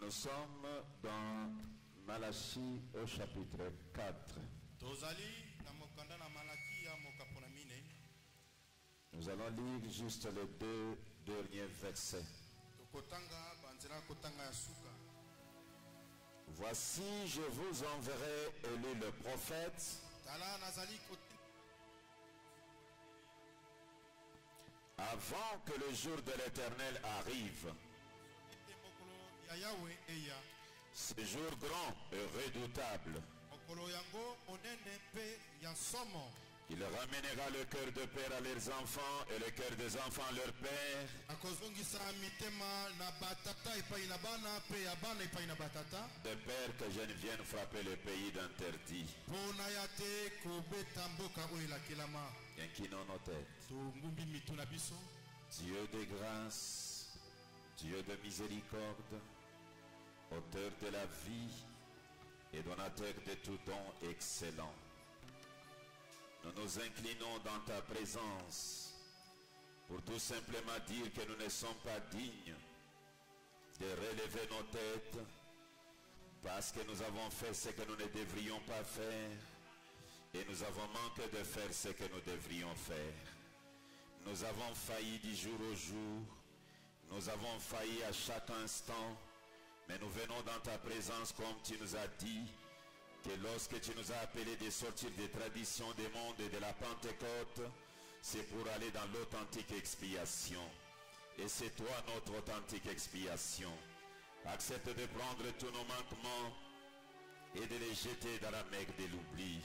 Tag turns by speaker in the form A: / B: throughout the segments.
A: Nous sommes dans Malachie au chapitre 4. Nous allons lire juste les deux derniers versets. Voici, je vous enverrai Élie le prophète, avant que le jour de l'Éternel arrive. Ce jour grand et redoutable. Il ramènera le cœur de père à leurs enfants et le cœur des enfants à leur père. De peur que je ne vienne frapper le pays d'interdit. Inclinons nos têtes. Dieu de grâce, Dieu de miséricorde, auteur de la vie et donateur de tout don excellent. Nous nous inclinons dans ta présence pour tout simplement dire que nous ne sommes pas dignes de relever nos têtes parce que nous avons fait ce que nous ne devrions pas faire et nous avons manqué de faire ce que nous devrions faire. Nous avons failli du jour au jour, nous avons failli à chaque instant, mais nous venons dans ta présence comme tu nous as dit que lorsque tu nous as appelés de sortir des traditions des mondes et de la Pentecôte, c'est pour aller dans l'authentique expiation. Et c'est toi notre authentique expiation. Accepte de prendre tous nos manquements et de les jeter dans la mer de l'oubli,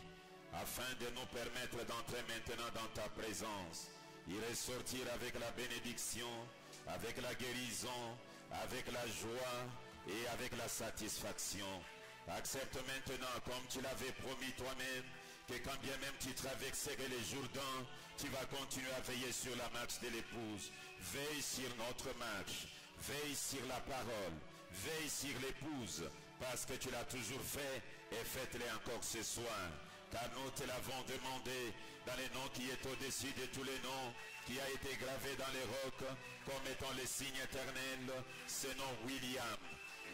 A: afin de nous permettre d'entrer maintenant dans ta présence, y ressortir avec la bénédiction, avec la guérison, avec la joie et avec la satisfaction. Accepte maintenant, comme tu l'avais promis toi-même, que quand bien même tu traverserais les Jourdains, tu vas continuer à veiller sur la marche de l'épouse. Veille sur notre marche, veille sur la parole, veille sur l'épouse, parce que tu l'as toujours fait et faites-le encore ce soir. Car nous te l'avons demandé dans le nom qui est au-dessus de tous les noms, qui a été gravé dans les rocs comme étant le signe éternel, ce nom William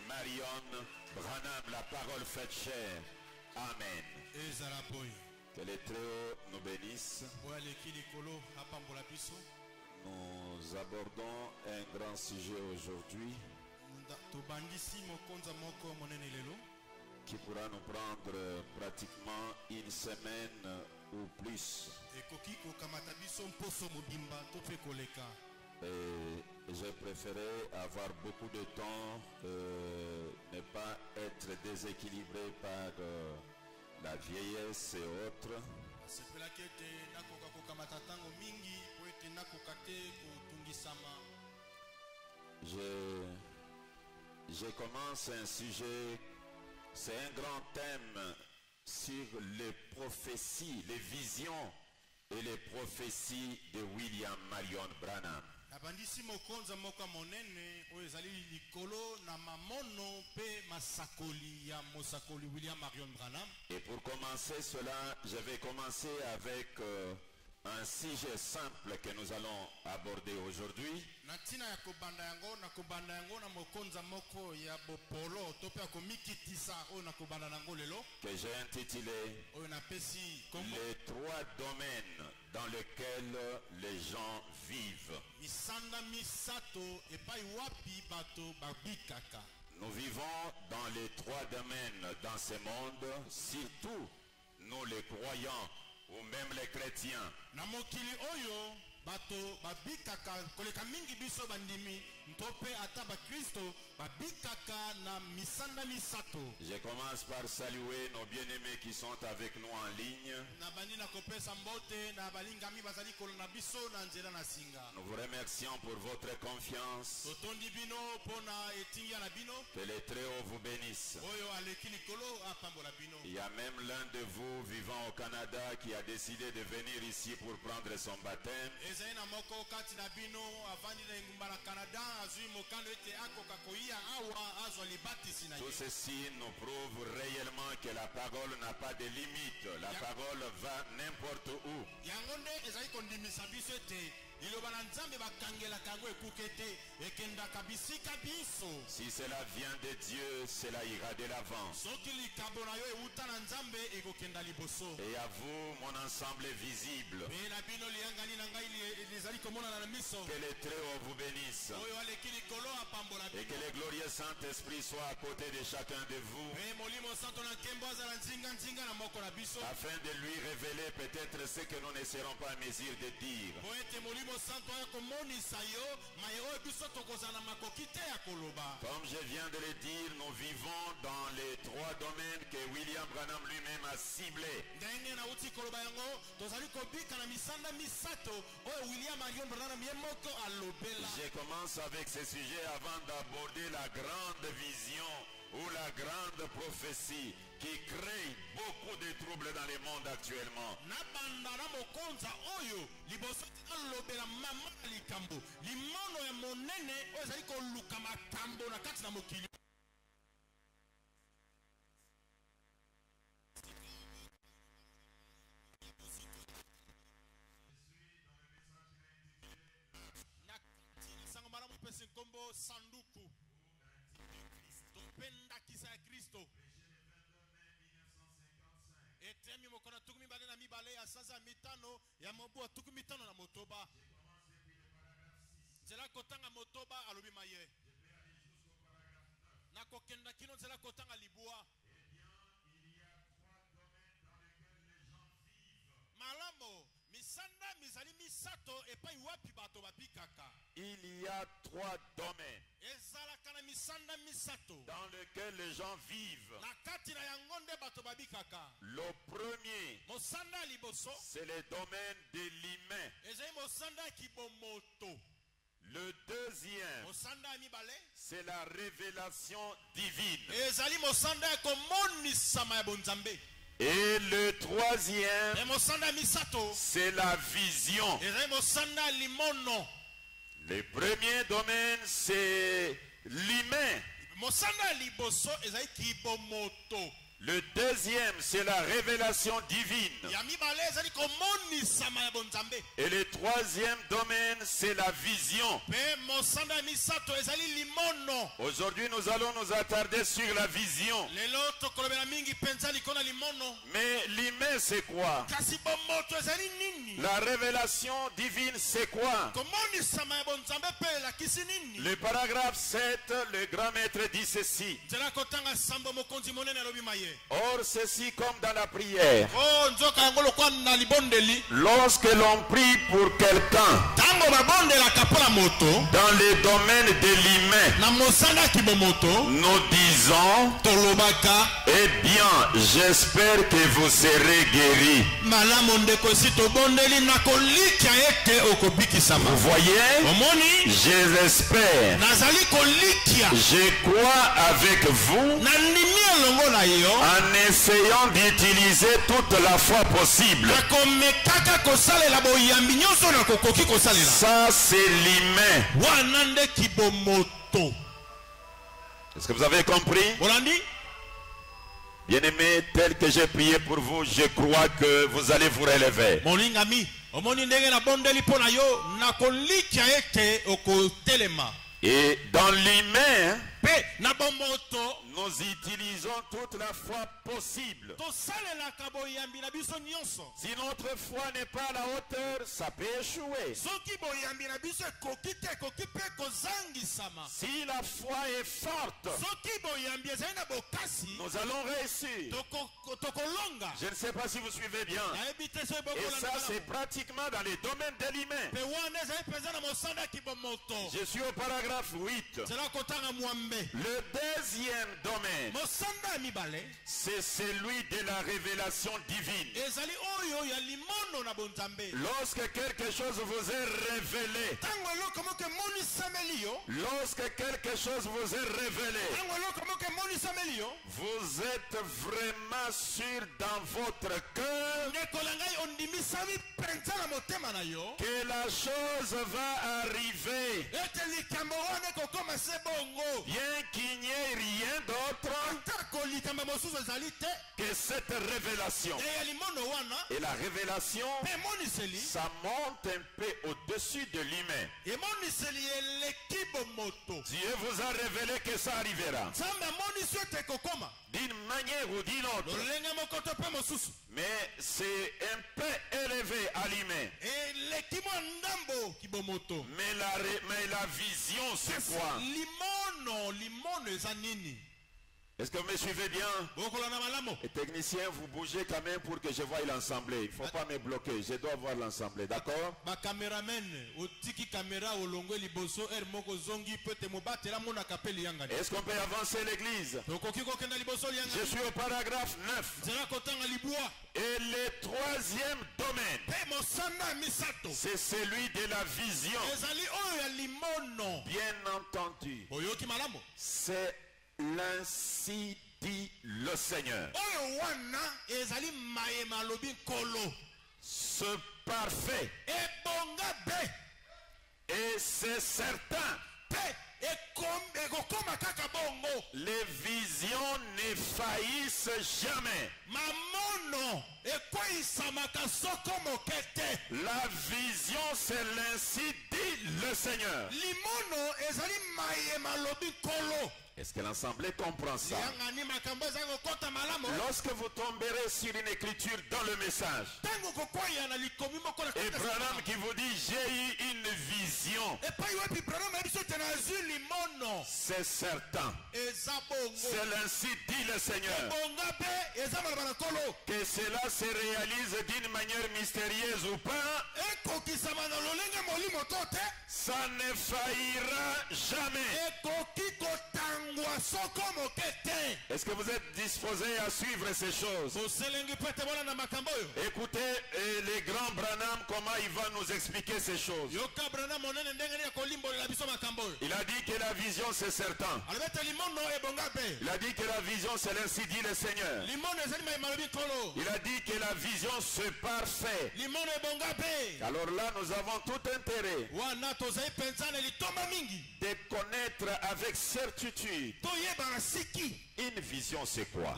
A: Marion Branham, la parole faite chair. Amen. Que les Très-Hauts nous bénissent. Nous abordons un grand sujet aujourd'hui qui pourra nous prendre pratiquement une semaine ou plus. Et j'ai préféré avoir beaucoup de temps, ne pas être déséquilibré par la vieillesse et autres. Je commence un sujet, c'est un grand thème sur les prophéties, les visions et les prophéties de William Marion Branham. Et pour commencer cela, je vais commencer avec un sujet simple que nous allons aborder aujourd'hui, que j'ai intitulé les trois domaines dans lesquels les gens vivent. Nous vivons dans les trois domaines dans ce monde, surtout nous les croyants ou même les chrétiens.
B: bato babikaka koleka mingi biso bandimi ntope ata ba Kristo babikaka na misanda misato.
A: Je commence par saluer nos bien-aimés qui sont avec nous en ligne.
B: Na bandi na kopesa mbote na balingami bazali kolona biso na nzela na singa.
A: Nous vous remercions pour votre confiance.
B: Totondi bino pona etingia na bino.
A: Que les Très-Hauts vous bénissent.
B: Oyo alekili kolo apambola bino.
A: Il y a même l'un de vous vivant au Canada qui a décidé de venir ici pour prendre son baptême. Tout ceci nous prouve réellement que la parole n'a pas de limite. La parole va n'importe où. Si cela vient de Dieu, cela ira de l'avant. Et à vous, mon ensemble est visible. Que les très-hauts vous bénissent. Et que le glorieux Saint-Esprit soit à côté de chacun de vous. Afin de lui révéler peut-être ce que nous ne serons pas en mesure de dire. Comme je viens de le dire, nous vivons dans les trois domaines que William Branham lui-même a ciblés. Je commence avec ce sujet avant d'aborder la grande vision ou la grande prophétie qui crée beaucoup de troubles dans le monde actuellement.
B: Sanduku topenda kisa ya Kristo etemi mokona tukumi bale na mibale ya sanza mitano ya mobu tukumi mitano na motoba zela kotanga motoba alobi maye na kokenda kino zela kotanga libua. Malamo misanda mizali misato epai wapi bato babikaka.
A: Il y a trois domaines dans lesquels les gens vivent. Le premier, c'est le domaine de l'humain. Le deuxième, c'est la révélation divine. Et le troisième, c'est la vision. Le premier domaine, c'est l'humain. Le deuxième, c'est la révélation divine. Et le troisième domaine, c'est la vision. Aujourd'hui, nous allons nous attarder sur la vision. Mais l'humain, c'est quoi? La révélation divine, c'est quoi? Le paragraphe 7, le grand maître dit ceci. Or, ceci comme dans la prière. Lorsque l'on prie pour quelqu'un dans le domaine de l'humain, nous disons, eh bien, j'espère que vous serez guéris. Vous voyez, j'espère, je crois avec vous, en essayant d'utiliser toute la foi possible. Ça, c'est l'humain. Est-ce que vous avez compris? Bien-aimés, tel que j'ai prié pour vous, je crois que vous allez vous relever. Et dans l'humain, nous utilisons toute la foi possible. Si notre foi n'est pas à la hauteur, ça peut échouer. Si la foi est forte, nous allons réussir. Je ne sais pas si vous suivez bien. Et ça, c'est pratiquement dans les domaines de l'humain. Je suis au paragraphe 8. Le deuxième domaine, c'est celui de la révélation divine. Lorsque quelque chose vous est révélé, lorsque quelque chose vous est révélé, vous êtes vraiment sûr dans votre cœur que la chose va arriver, bien qu'il n'y ait rien d'autre que cette révélation et la révélation, ça monte un peu au-dessus de l'humain. Dieu vous a révélé que ça arrivera d'une manière ou d'une autre, mais c'est un peu élevé à l'humain. Mais la vision, c'est quoi? Est-ce que vous me suivez bien? Et technicien, vous bougez quand même pour que je voie l'ensemble. Il ne faut pas me bloquer, je dois voir l'ensemble, d'accord? Est-ce qu'on peut avancer l'église? Je suis au paragraphe 9. Et le troisième domaine, c'est celui de la vision. Bien entendu, c'est l'ainsi dit le Seigneur. Ce parfait. Et c'est certain. Les visions ne faillissent jamais. La vision, c'est l'ainsi dit le Seigneur. Est-ce que l'Assemblée comprend ça? Lorsque vous tomberez sur une écriture dans le message, et Branham qui vous dit j'ai eu une vision, c'est certain. C'est l'ainsi dit le Seigneur. Que cela se réalise d'une manière mystérieuse ou pas, ça ne faillira jamais. Est-ce que vous êtes disposés à suivre ces choses? Écoutez les grands Branham, comment il va nous expliquer ces choses. Il a dit que la vision c'est certain. Il a dit que la vision c'est l'ainsi dit le Seigneur. Il a dit que la vision c'est parfait. Alors là nous avons tout intérêt de connaître avec certitude. Une vision c'est quoi?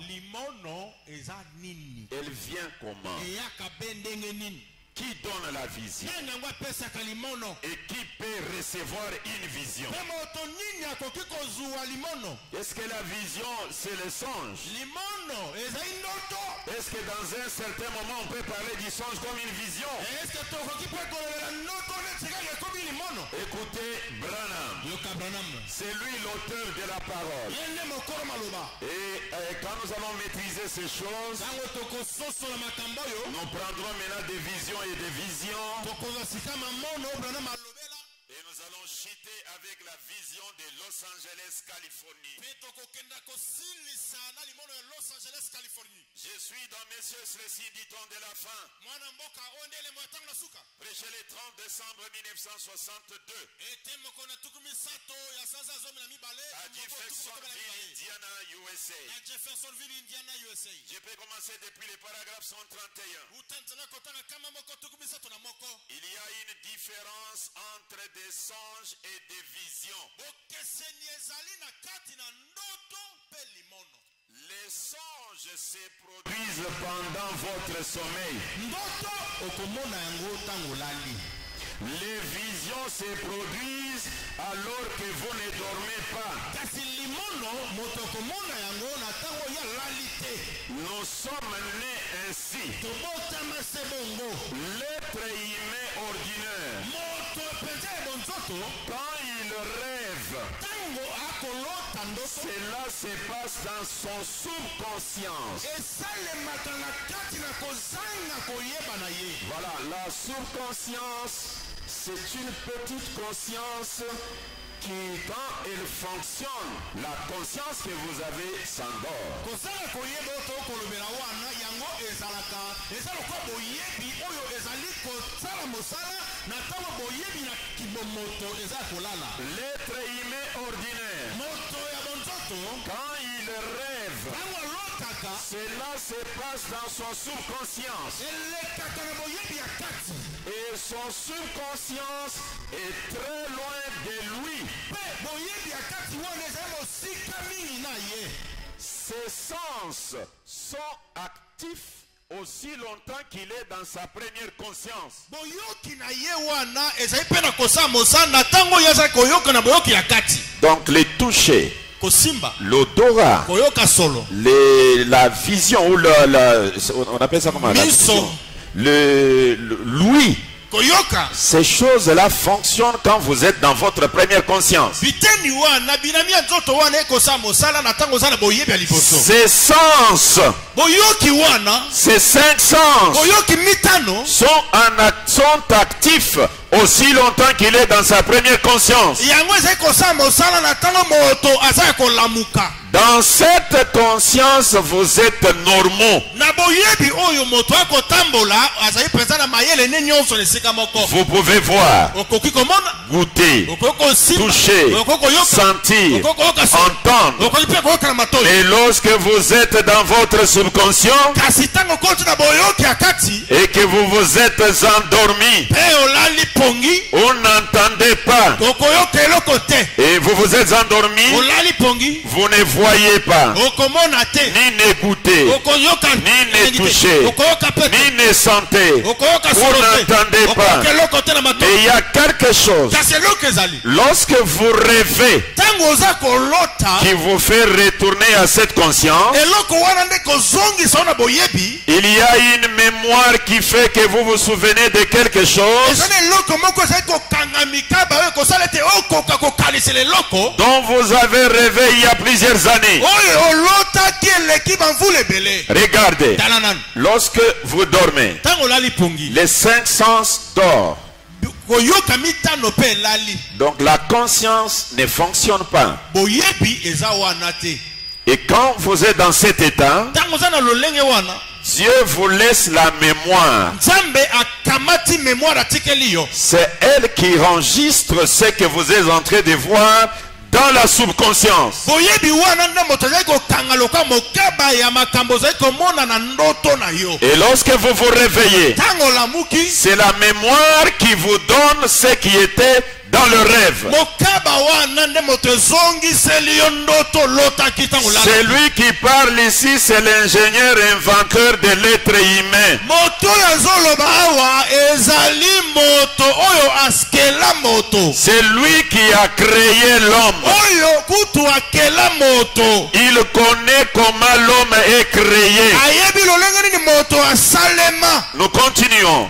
A: Elle vient comment? Qui donne la vision? Et qui peut recevoir une vision? Est-ce que la vision c'est le songe? Est-ce que dans un certain moment on peut parler du songe comme une vision? Écoutez Branham, c'est lui l'auteur de la parole. Et quand nous allons maîtriser ces choses, nous prendrons maintenant des visions et des visions. Et nous allons chuter avec la vision de Los Angeles, Californie. Je suis dans Messieurs Ceci du temps de la fin. Prêché le 30 décembre 1962. À Jeffersonville, Indiana, USA. Je peux commencer depuis le paragraphe 131. Il y a une différence entre des songes et des visions. Les songes se produisent pendant votre sommeil. Les visions se produisent alors que vous ne dormez pas. Nous sommes nés ainsi. L'être humain ordinaire, quand il rêve, cela se passe dans son subconscience. Voilà, la subconscience, c'est une petite conscience qui, quand elle fonctionne, la conscience que vous avez s'endort. L'être humain ordinaire, quand il rêve, cela se passe dans son subconscience. Et son subconscience est très loin de lui. Ses sens sont actifs aussi longtemps qu'il est dans sa première conscience. Donc les toucher, l'odorat, la vision ou on appelle ça comment? La vision, l'ouïe. Ces choses-là fonctionnent quand vous êtes dans votre première conscience. Ces sens, ces 5 sens sont actifs aussi longtemps qu'il est dans sa première conscience. Dans cette conscience, vous êtes normaux. Vous pouvez voir, goûter, toucher, sentir, entendre. Et lorsque vous êtes dans votre subconscient et que vous vous êtes endormi, vous n'entendez pas. Et vous vous êtes endormi, vous ne voyez pas, ni n'écoutez, ni ne touchez, ni ne sentez. Vous n'entendez pas. Mais il y a quelque chose. Lorsque vous rêvez qui vous fait retourner à cette conscience, il y a une mémoire qui fait que vous vous souvenez de quelque chose dont vous avez rêvé il y a plusieurs années. Regardez, lorsque vous dormez, les 5 sens dorment. Donc la conscience ne fonctionne pas. Et quand vous êtes dans cet état, Dieu vous laisse la mémoire. C'est elle qui enregistre ce que vous êtes en train de voir dans la subconscience. Et lorsque vous vous réveillez, c'est la mémoire qui vous donne ce qui était dans le rêve. Celui qui parle ici, c'est l'ingénieur inventeur de l'être humain. C'est lui qui a créé l'homme. Il connaît comment l'homme est créé. Nous continuons.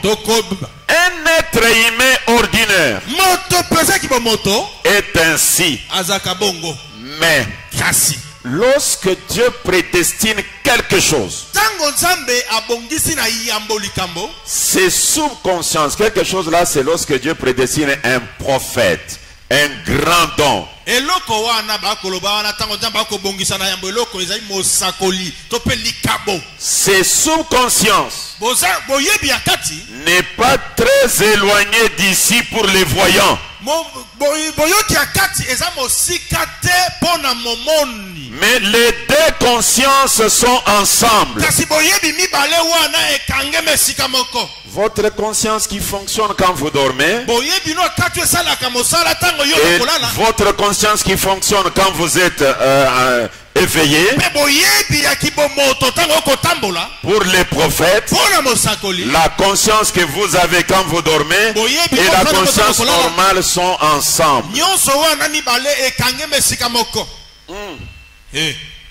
A: Un être humain ordinaire est ainsi. Mais lorsque Dieu prédestine quelque chose, c'est subconscience. Quelque chose là, c'est lorsque Dieu prédestine un prophète, un grand don. C'est subconscience n'est pas très éloigné d'ici pour les voyants. Mais les deux consciences sont ensemble. Votre conscience qui fonctionne quand vous dormez et votre conscience qui fonctionne quand vous êtes éveillé. Pour les prophètes, la conscience que vous avez quand vous dormez et la conscience normale sont ensemble.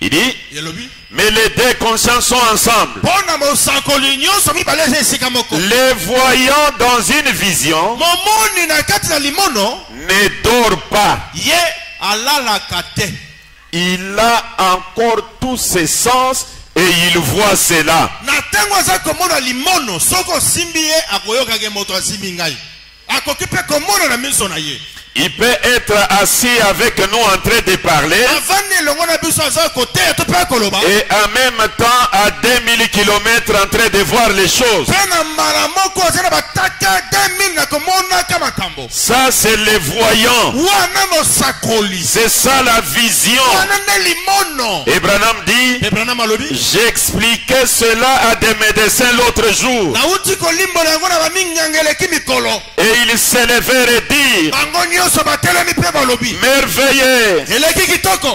A: Il dit, mais les deux consciences sont ensemble. Les voyants dans une vision ne dort pas. Il a encore tous ses sens et il voit cela. Il peut être assis avec nous en train de parler et en même temps à 2000 km en train de voir les choses. Ça c'est les voyants. C'est ça la vision. Et Branham dit, j'expliquais cela à des médecins l'autre jour. Et ils s'élevèrent et dirent, merveilleux.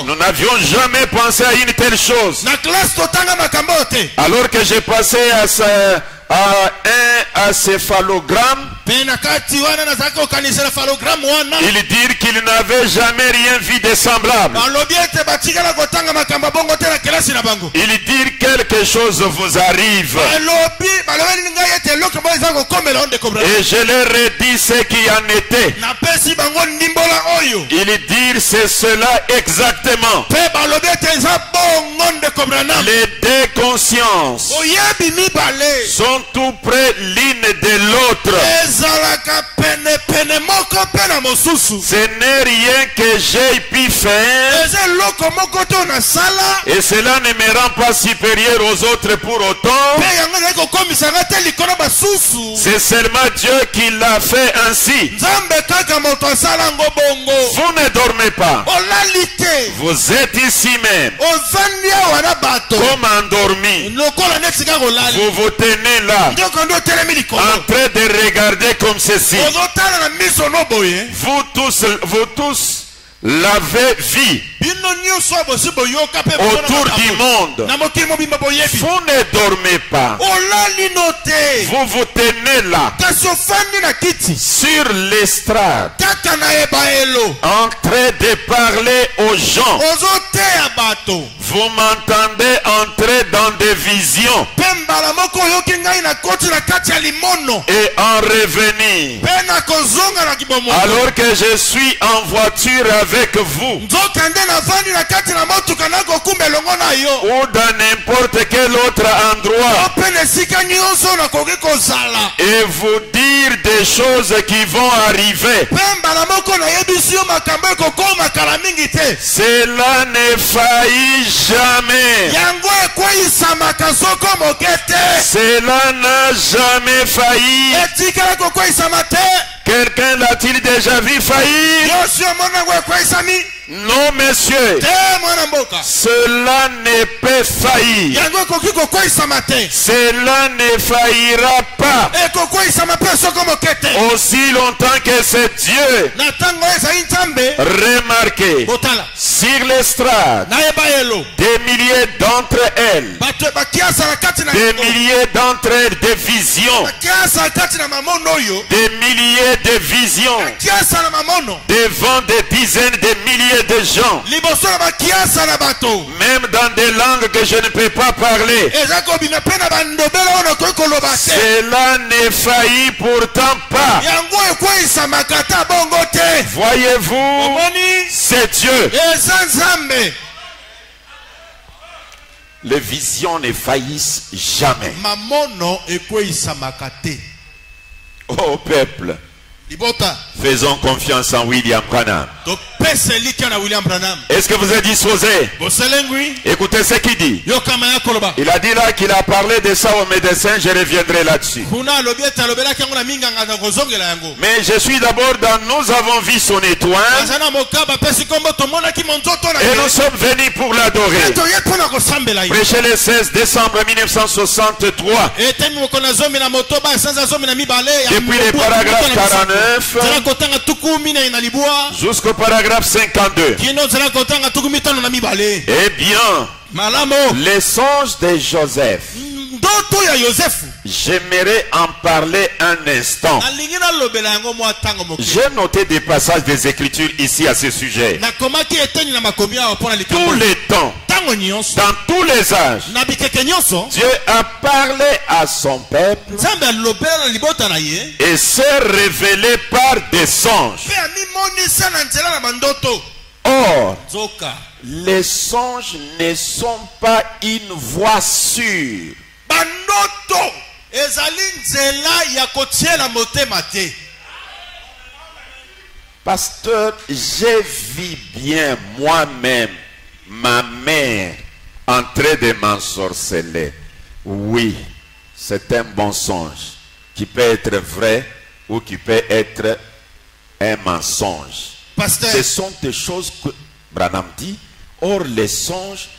A: Nous n'avions jamais pensé à une telle chose.
B: Na classe totanga makambo te.
A: Alors que j'ai passé à un acéphalogramme, il dit qu'il n'avait jamais rien vu de semblable. Il dit quelque chose vous arrive. Et je leur ai dit ce qui en était. Il dit c'est cela exactement. Les deux consciences sont tout près l'une de l'autre. Ce n'est rien que j'ai pu faire. Et cela ne me rend pas supérieur aux autres pour autant. C'est seulement Dieu qui l'a fait ainsi. Vous ne dormez pas. Vous êtes ici même comme endormi. Vous vous tenez là en train de regarder comme ceci. Vous tous l'avez vu autour du monde. Vous ne dormez pas. Vous vous tenez là sur l'estrade en train de parler aux gens. Vous m'entendez entrer dans des visions et en revenir alors que je suis en voiture avec vous ou dans n'importe quel autre endroit et vous dire des choses qui vont arriver. Cela ne faillit jamais. Cela n'a jamais failli. Quelqu'un l'a-t-il déjà vu faillir? Non, monsieur. Cela ne peut faillir. Cela ne faillira pas. Aussi longtemps que c'est Dieu. Remarquez, sur l'estrade, des milliers d'entre elles, des milliers d'entre elles, des visions, des milliers de visions, devant des dizaines de milliers de gens, même dans des langues que je ne peux pas parler. Cela ne faillit pourtant pas. Voyez-vous, c'est Dieu. Les visions ne faillissent jamais. Oh peuple, faisons confiance en William Branham. Est-ce que vous êtes disposés? Écoutez ce qu'il dit. Il a dit là qu'il a parlé de ça au médecin. Je reviendrai là-dessus. Mais je suis d'abord dans nous avons vu son étoile et nous sommes venus pour l'adorer. Prêché le 16 décembre 1963. Depuis le paragraphe 49 jusqu'au paragraphe 52. Eh bien, les songes de Joseph, j'aimerais en parler un instant. J'ai noté des passages des Écritures ici à ce sujet. Tout le temps, dans tous les âges, Dieu a parlé à son peuple et s'est révélé par des songes. Or, les songes ne sont pas une voix sûre. Pasteur, j'ai vu bien moi-même ma mère en train de m'ensorceler. Oui, c'est un bon songe qui peut être vrai ou qui peut être un mensonge. Pasteur. Ce sont des choses que Branham dit. Or, les songes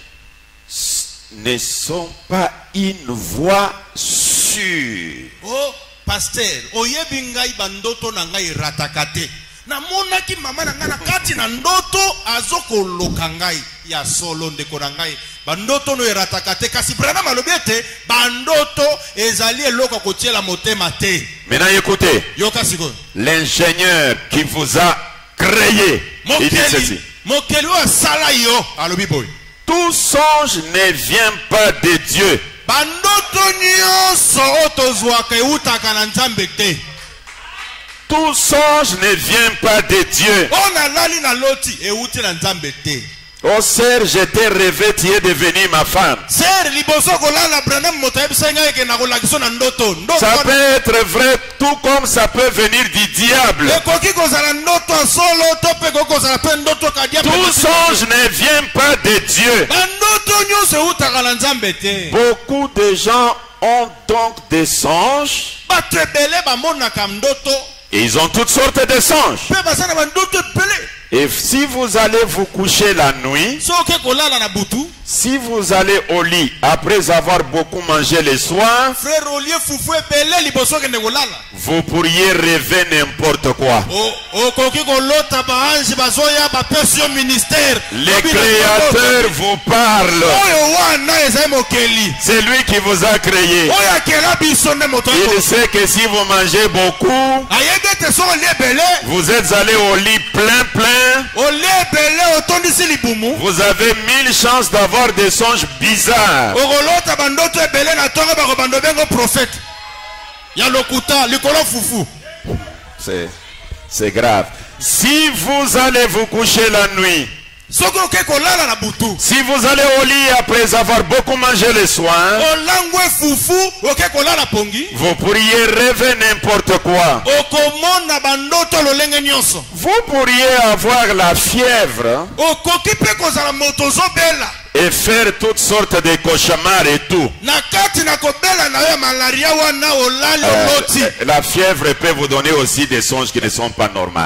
A: ne sont pas une voix sûre.
B: Oh, pasteur, oyebi ngai bandoto na ngai ratakate. namonaki mama na ngai na kati na ndoto azokoloka ngai ya solo ndeko na ngai bandoto no erataka te kasi Branham alobi ete bandoto ezali eloko kotiela motema te.
A: Maintenant écoutez,
B: yoka sikoyo
A: l'ingénieur qui vous a créé, il dit ceci:
B: mokeli oyo asala yo alobi boye,
A: tout songe ne vient pas de Dieu.
B: bandoto nyonso oyo tozwaka eutaka na Nzambe te.
A: Tout songe ne vient pas de Dieu.
B: oyo nalali na loti euti na Nzambe te.
A: Oh sœur, je t'ai rêvé, tu es devenue ma femme.
B: Sœur, liboso kolala Branham moto yebisa ngai ke na kolakisa na ndoto.
A: Ça peut être vrai tout comme ça peut venir du diable.
B: Ekoki kozala ndoto solo to pe kozala pe ndoto ka diable.
A: Tout songe ne vient pas de Dieu.
B: Bandoto nyonso utaka na Nzambe te.
A: Beaucoup de gens ont donc des songes.
B: Bato ebele bamonaka ndoto.
A: Et ils ont toutes sortes de songes.
B: Pe basana bandoto ebele.
A: Et si vous allez vous coucher la nuit, si vous allez au lit après avoir beaucoup mangé le soir, vous pourriez rêver n'importe quoi. Le Créateur vous parle. C'est lui qui vous a créé. Il sait que si vous mangez beaucoup, vous êtes allé au lit plein. Vous avez 1000 chances d'avoir des songes bizarres. C'est grave. Si vous allez vous coucher la nuit, si vous allez au lit après avoir beaucoup mangé le soir, vous pourriez rêver n'importe quoi. Vous pourriez avoir la fièvre et faire toutes sortes de cauchemars et tout. La fièvre peut vous donner aussi des songes qui ne sont pas normaux.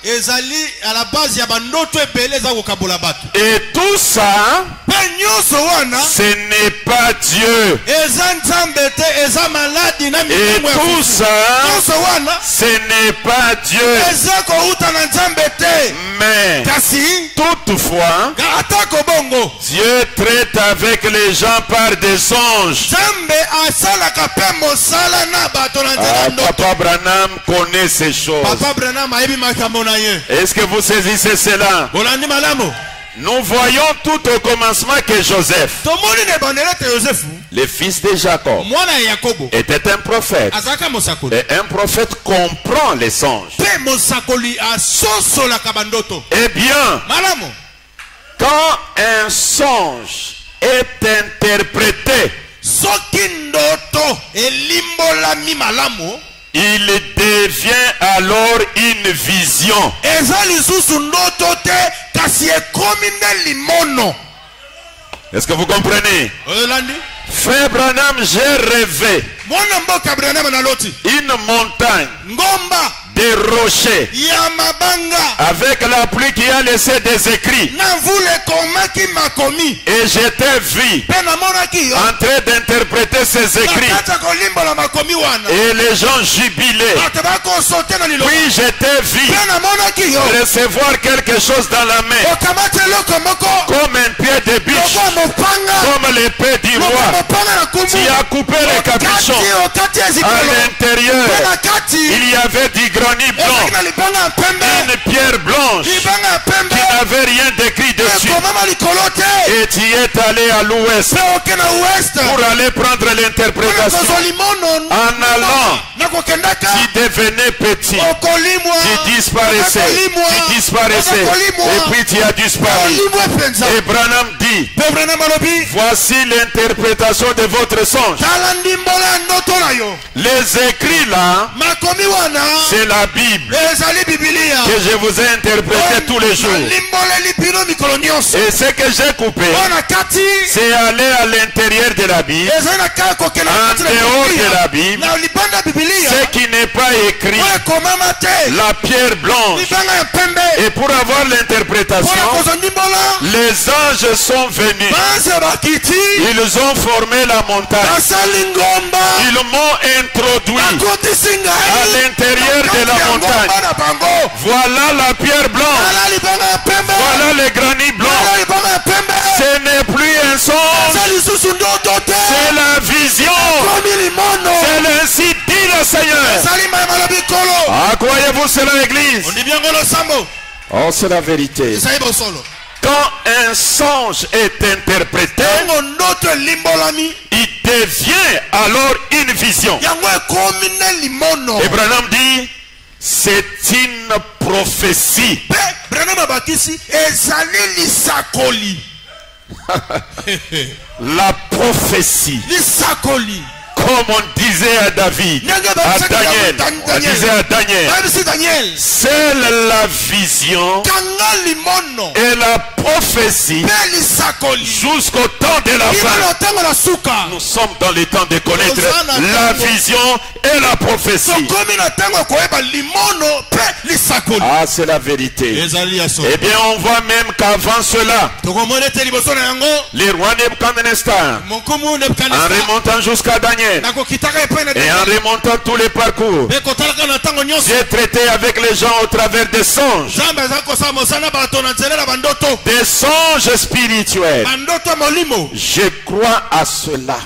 A: Et tout ça, ce n'est pas Dieu. Et tout ça, ce n'est pas Dieu. Mais toutefois, Dieu traite avec les gens par des songes. Papa Branham connaît ces choses. Est-ce que vous saisissez cela? Nous voyons tout au commencement que Joseph, le fils de Jacob, était un prophète. Et un prophète comprend les songes. Eh bien, quand un songe est interprété, il devient alors une vision. Est-ce que vous comprenez? Frère Branham, j'ai rêvé une montagne, des rochers, avec la pluie qui a laissé des écrits. Et j'étais vu en train d'interpréter ces écrits. Et les gens jubilaient. Puis j'étais vu recevoir quelque chose dans la main, comme un pied de biche, comme l'épée du roi. Tu as coupé le capuchon. À l'intérieur, il y avait du granit blanc, une pierre blanche qui n'avait rien d'écrit dessus. Et tu es allé à l'ouest pour aller prendre l'interprétation. En allant, tu devenais petit, tu disparaissais, et puis tu as disparu. Et Branham dit: voici l'interprétation de votre songe. Les écrits là, c'est la Bible que je vous ai interprété tous les jours. Et ce que j'ai coupé, tromper, c'est aller à l'intérieur de la Bible, en dehors de la Bible, ce qui n'est pas écrit, la pierre blanche. Et pour avoir l'interprétation, les anges sont venus. Ils ont formé la montagne. Ils m'ont introduit à l'intérieur de la montagne. Voilà la pierre blanche. Voilà le granit blanc. Ce n'est plus un songe, c'est la vision. C'est ainsi dit le Seigneur. Ah, croyez-vous cela, Église? Oh, c'est la vérité. Quand un songe est interprété, il devient alors une vision. Et Branham dit, c'est une prophétie. La prophétie. Comme on disait à David, à Daniel, on disait à Daniel, c'est la vision et la prophétie jusqu'au temps de la fin. Nous sommes dans le temps de connaître la vision et la prophétie. Ah, c'est la vérité. Eh bien, on voit même qu'avant cela, les rois Nebuchadnezzar, en remontant jusqu'à Daniel, et en remontant tous les parcours, j'ai traité avec les gens au travers des songes. Des songes spirituels. Je crois à cela.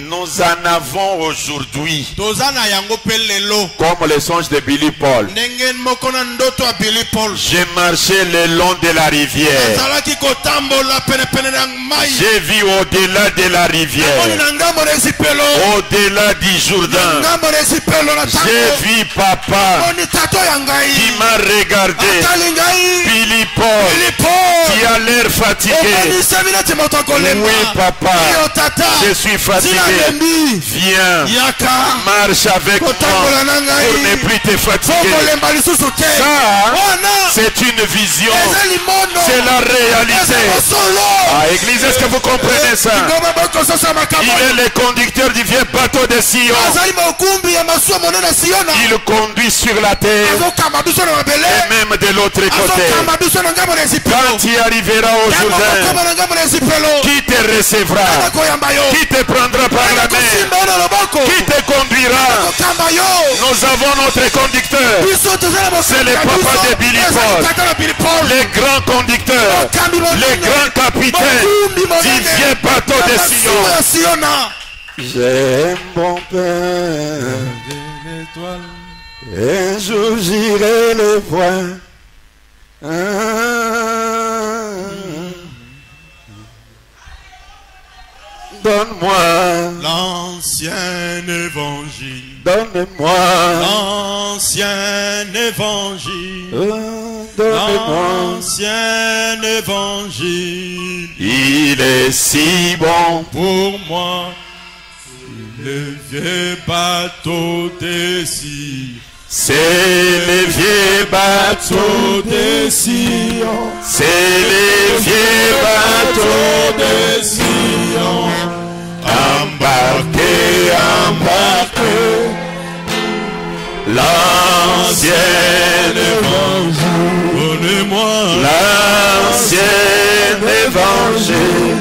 A: Nous en avons aujourd'hui. Comme les songes de Billy Paul. J'ai marché le long de la rivière. J'ai vu au-delà de la rivière. Au-delà du Jourdain. J'ai vu papa qui m'a regardé. Billy Paul qui a l'air fatigué. Oui papa, je suis fatigué. Viens, marche avec moi pour ne plus te fatiguer. Ça, c'est une vision. C'est la réalité. Ah, Église, est-ce que vous comprenez ça? Il est le conducteur du vieux bateau de Sion. Il conduit sur la terre et même de l'autre côté. Quand tu arriveras au Jourdain, qui te recevra? Qui te prendra par la main? Qui te conduira? Nous avons notre conducteur. C'est le papa de Billy Paul, le grand conducteur, le grand capitaine du vieux bateau de Sion. J'ai un bon père, un jour j'irai le voir. Donne-moi
B: l'ancien évangile.
A: Donne-moi
B: l'ancien évangile.
A: Donne-moi
B: l'ancien évangile.
A: Il est si bon
B: pour moi. Le vieux bateau des Sion.
A: C'est le vieux bateau
B: de Sion.
A: C'est le vieux bateau
B: de Sion.
A: Embarquez, embarquez. L'ancien évangile.
B: Donnez-moi
A: l'ancien évangile.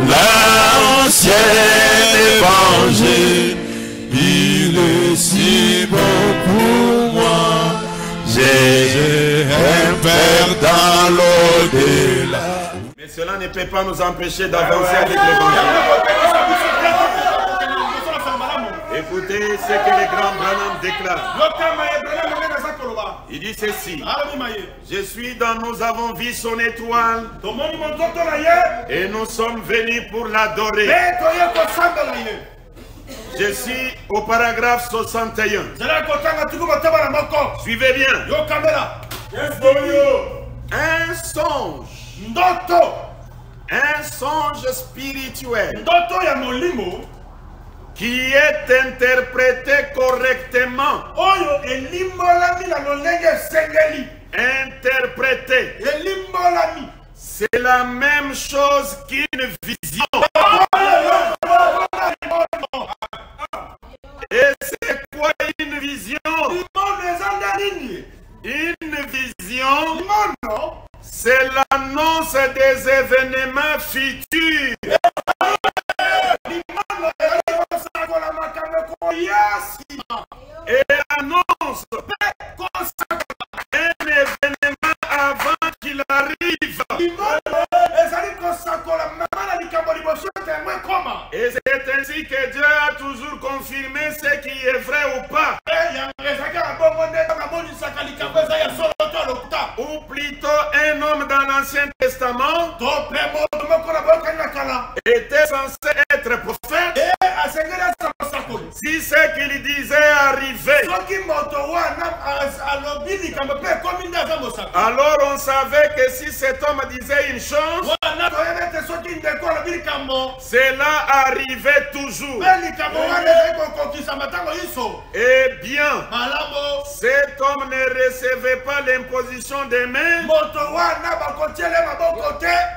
A: L'ancien évangile.
B: Il est si bon pour moi.
A: J'ai un Père dans l'au-delà.
C: Mais cela ne peut pas nous empêcher d'avancer avec l'évangile. Écoutez ce que le grand Branham déclare. Il dit ceci. Je suis dans nous avons vu son étoile. Et nous sommes venus pour l'adorer. Je suis au paragraphe 61. Suivez bien. Un songe. Un songe spirituel qui est interprété correctement. Interprété C'est la même chose qu'une vision. Et c'est quoi une vision? Une vision, c'est l'annonce des événements futurs. Et annonce un événement avant qu'il arrive. Et c'est ainsi que Dieu a toujours confirmé ce qui est vrai ou pas. Ou plutôt un homme dans l'Ancien Testament était censé être prophète. Si ce qu'il disait arrivait, alors on savait que si cet homme disait une chose, cela arrivait toujours. Eh bien, cet homme ne recevait pas l'imposition des mains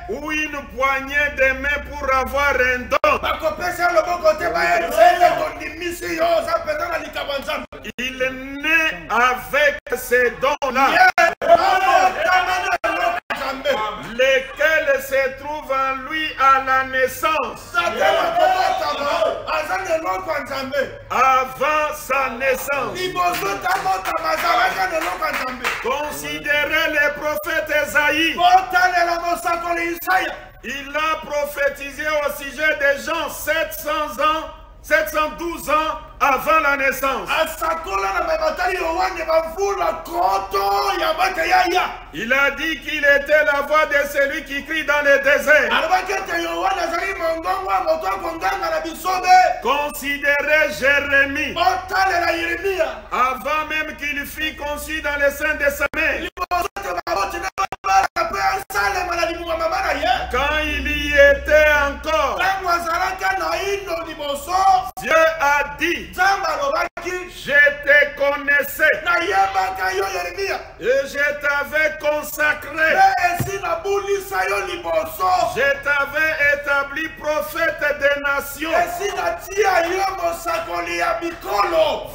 C: ou une poignée de mains pour avoir un don. Il naît avec ces dons-là, lesquels se trouvent en lui à la naissance. Avant sa naissance. Considérez les prophètes Esaïe. Il a prophétisé au sujet des gens 712 ans avant la naissance. Il a dit qu'il était la voix de celui qui crie dans le désert. Considérez Jérémie. Avant même qu'il fût conçu dans le sein de sa mère. Quand il y était encore, Dieu a dit, je te connaissais et je t'avais consacré, je t'avais établi prophète des nations.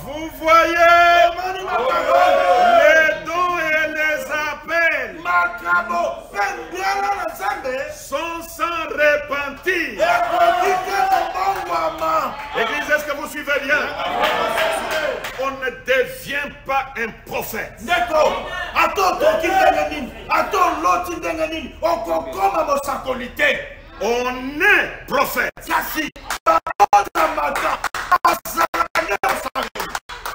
C: Vous voyez les dons et les appels sont sans repentir. Église, est-ce que vous suivez bien? On ne devient pas un prophète. On est prophète.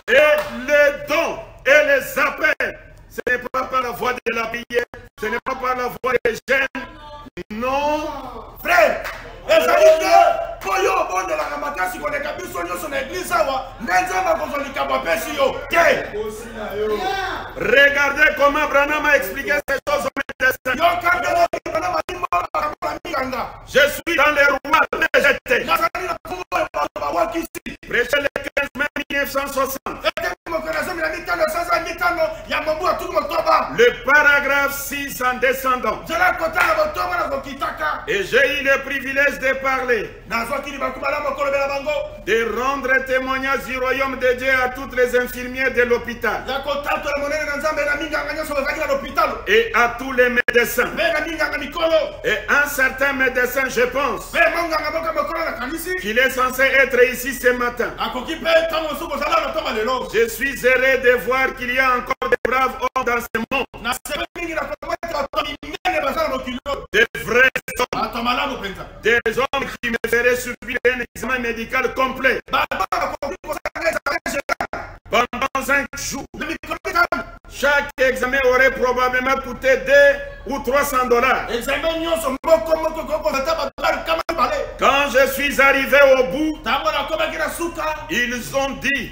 C: Et les dons et les appels, ce n'est pas par la voix de la prière, ce n'est pas par la voix des jeunes. Non,
B: frère.
C: Regardez comment Branham a expliqué ces choses au médecin. Je suis dans les rois rejetés. Prêché le 15 mai 1960. Le paragraphe 6 en descendant. Et j'ai eu le privilège de parler, de rendre témoignage du royaume de Dieu à toutes les infirmières de l'hôpital et à tous les médecins. Et un certain médecin, je pense, qu'il est censé être ici ce matin. Je suis heureux de voir qu'il y a encore de braves hommes dans ce monde. Des vrais hommes. Des hommes qui me feraient subir un examen médical complet. Pendant 5 jours. Chaque examen aurait probablement coûté 200 ou 300 $. Quand je suis arrivé au bout, ils ont dit,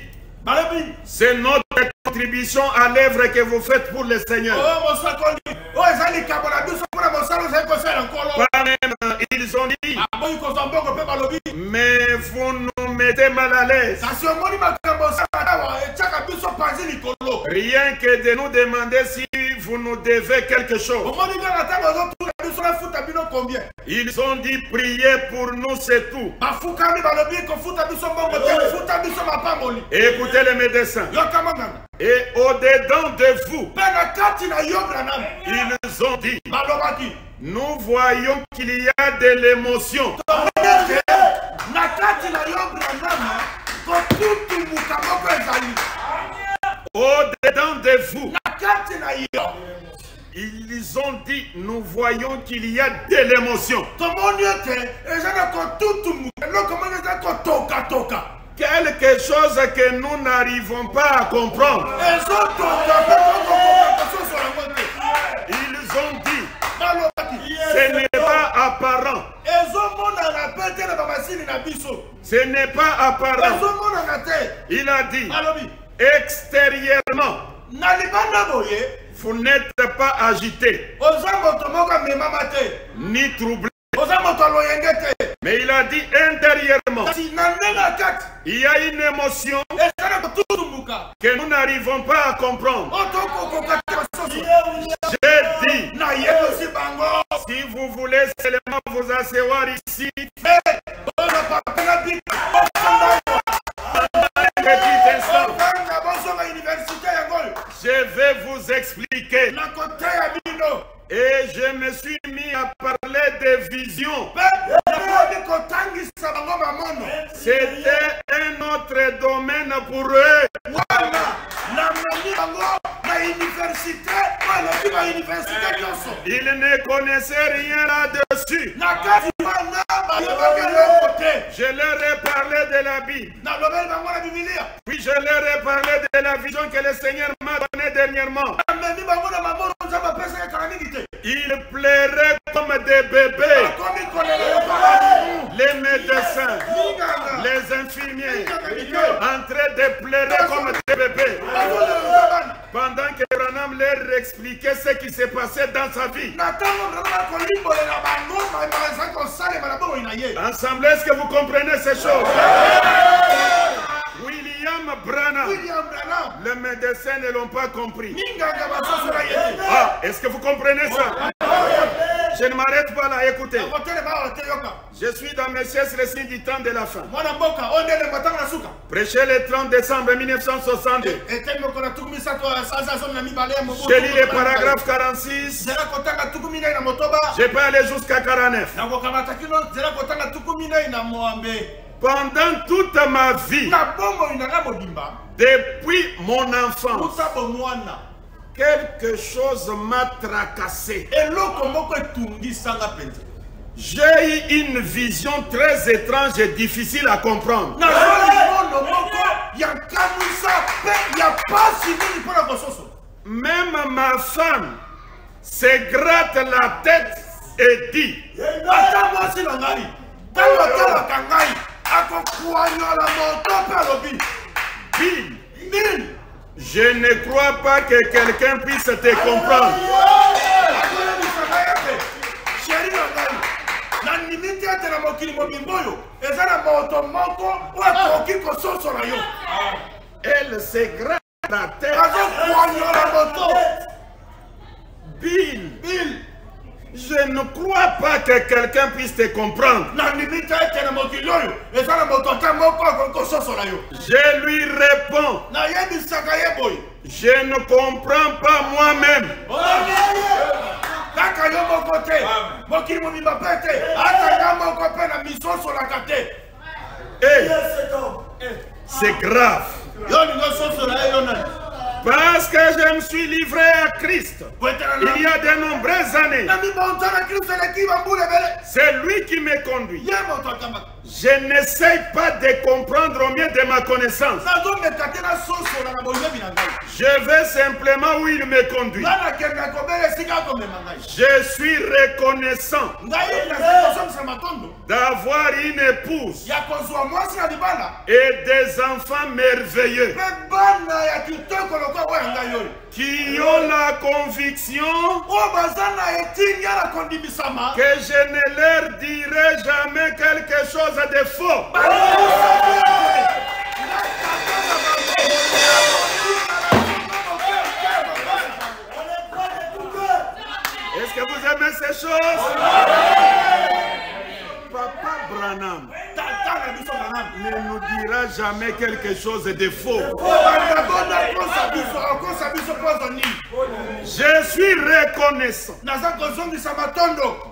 C: c'est notre contribution à l'œuvre que vous faites pour le Seigneur. Pas même, ils ont dit, mais vous nous mettez mal à l'aise. Rien que de nous demander si vous nous devez quelque chose.
B: combien?
C: Ils ont dit prier pour nous, c'est tout. Et écoutez les médecins. Et au-dedans de vous, ils ont dit, nous voyons qu'il y a de l'émotion. Au-dedans de vous, ils ont dit, nous voyons qu'il y a de l'émotion. Quelque chose que nous n'arrivons pas à comprendre. Ils ont dit, ce n'est pas apparent. Ce n'est pas apparent. Il a dit, extérieurement, vous n'êtes pas agité, ni troublé. Mais il a dit intérieurement, il y a une émotion que nous n'arrivons pas à comprendre. J'ai dit, si vous voulez seulement vous asseoir ici, je vais vous expliquer. Et je me suis mis à parler de vision. C'était un autre domaine pour eux. Ils ne connaissaient rien là-dessus. Je leur ai parlé de la Bible. Puis je leur ai parlé de la vision que le Seigneur m'a donnée dernièrement. Ils pleuraient comme des bébés. Les médecins, les infirmiers, en train de pleurer comme des bébés. Pendant que Branham leur expliquait ce qui s'est passé dans sa vie. Ensemble, est-ce que vous comprenez ces choses? William Branham, les médecins ne l'ont pas compris. Ah, est-ce que vous comprenez ça? Je ne m'arrête pas là, écoutez. Je suis dans mes sièges, le signe du temps de la fin. Prêché le 30 décembre 1962. J'ai lu le paragraphe 46. Je peux aller jusqu'à 49. Pendant toute ma vie, depuis mon enfance, quelque chose m'a tracassé. J'ai eu une vision très étrange et difficile à comprendre. Même ma femme se gratte la tête et dit, Bill, je ne crois pas que quelqu'un puisse te comprendre. Elle se gratte la tête. Bill, je ne crois pas que quelqu'un puisse te comprendre. Je lui réponds, je ne comprends pas moi-même. C'est grave. Parce que je me suis livré à Christ il y a de nombreuses années. C'est lui qui me conduit. Je n'essaye pas de comprendre au mieux de ma connaissance. Je vais simplement où il me conduit. Je suis reconnaissant d'avoir une épouse et des enfants merveilleux qui ont la conviction que je ne leur dirai jamais quelque chose de faux. Est-ce que vous aimez ces choses? Papa Branham ne nous dira jamais quelque chose de faux. Je suis reconnaissant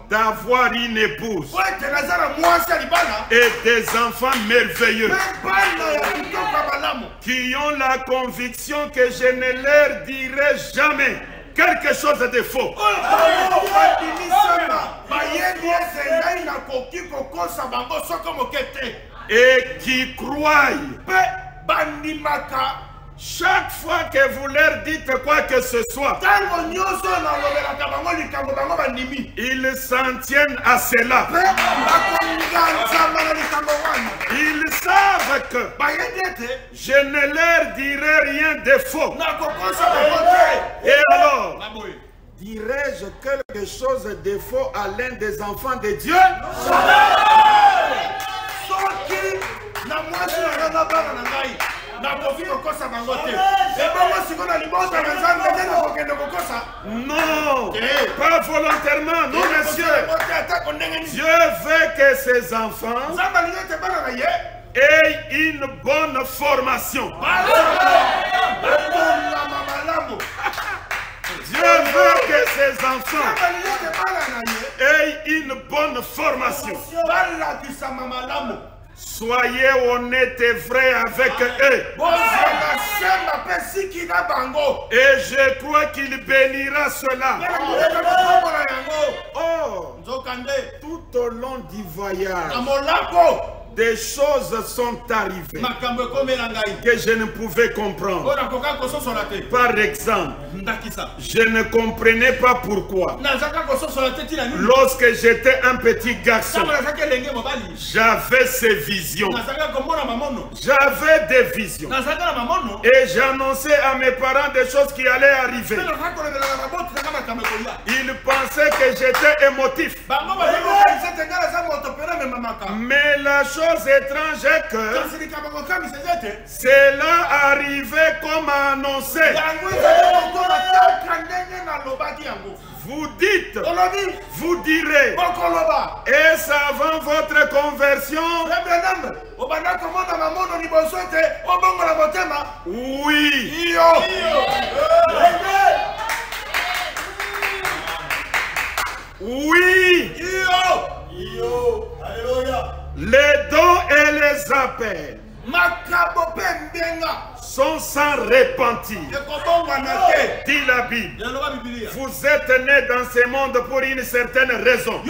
C: d'avoir une épouse et des enfants merveilleux qui ont la conviction que je ne leur dirai jamais quelque chose de faux. Et qui croient chaque fois que vous leur dites quoi que ce soit, ils s'en tiennent à cela. Ils savent que je ne leur dirai rien de faux. Et alors, dirais-je quelque chose de faux à l'un des enfants de Dieu? Non, pas volontairement, non monsieur. Dieu veut que ses enfants aient une bonne formation. Dieu veut que ses enfants aient une bonne formation. Soyez honnête et vrai avec eux. Et je crois qu'il bénira cela. Oh, tout au long du voyage, des choses sont arrivées que je ne pouvais comprendre. Par exemple, je ne comprenais pas pourquoi, lorsque j'étais un petit garçon, j'avais ces visions. J'avais des visions. Et j'annonçais à mes parents des choses qui allaient arriver. Ils pensaient que j'étais émotif. Mais la chose étrange est que cela arrivait comme annoncé. Vous dites, vous direz, est-ce avant votre conversion? Oui. Oui. Les dons et les appels sont sans repentir. Dit la Bible. Vous êtes nés dans ce monde pour une certaine raison.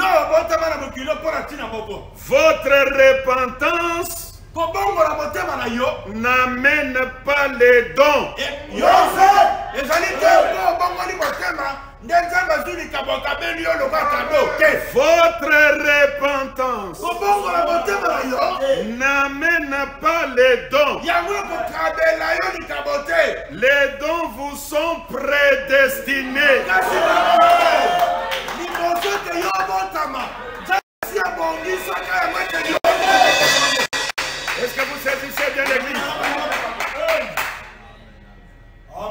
C: Votre repentance n'amène pas les dons. Votre repentance n'amène pas les dons. Les dons vous sont prédestinés. Est-ce que vous saisissez bien l'église?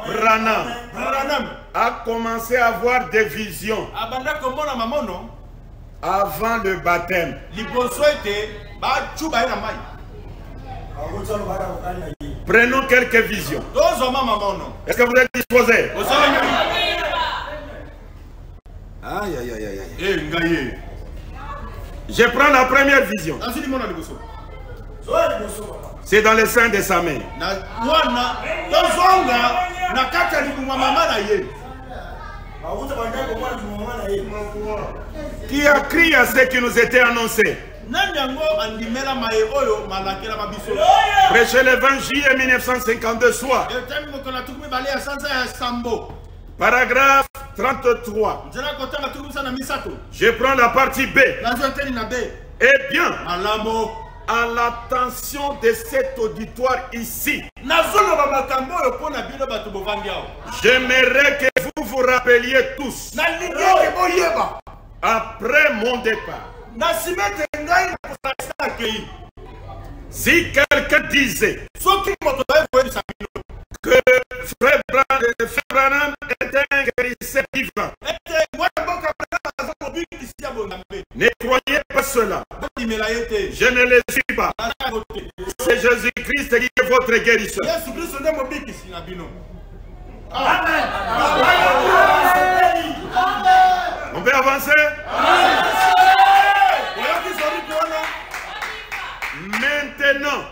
C: Branham a commencé à avoir des visions avant le baptême. Prenons quelques visions. Est-ce que vous êtes disposés? Aïe, aïe, aïe, aïe. Je prends la première vision. C'est dans le sein de sa mère. Qui a crié à ce qui nous était annoncé? Prêché le 20 juillet 1952 soir. Paragraphe 33. Je prends la partie B. Eh bien, à l'attention de cet auditoire ici, j'aimerais que vous vous rappeliez tous, après mon départ, si quelqu'un disait que Frère Branham était un guérisseur divin, Ne croyez pas cela. Je ne les suis pas. C'est Jésus-Christ qui est votre guérisseur.
B: Amen.
C: On peut avancer? Maintenant,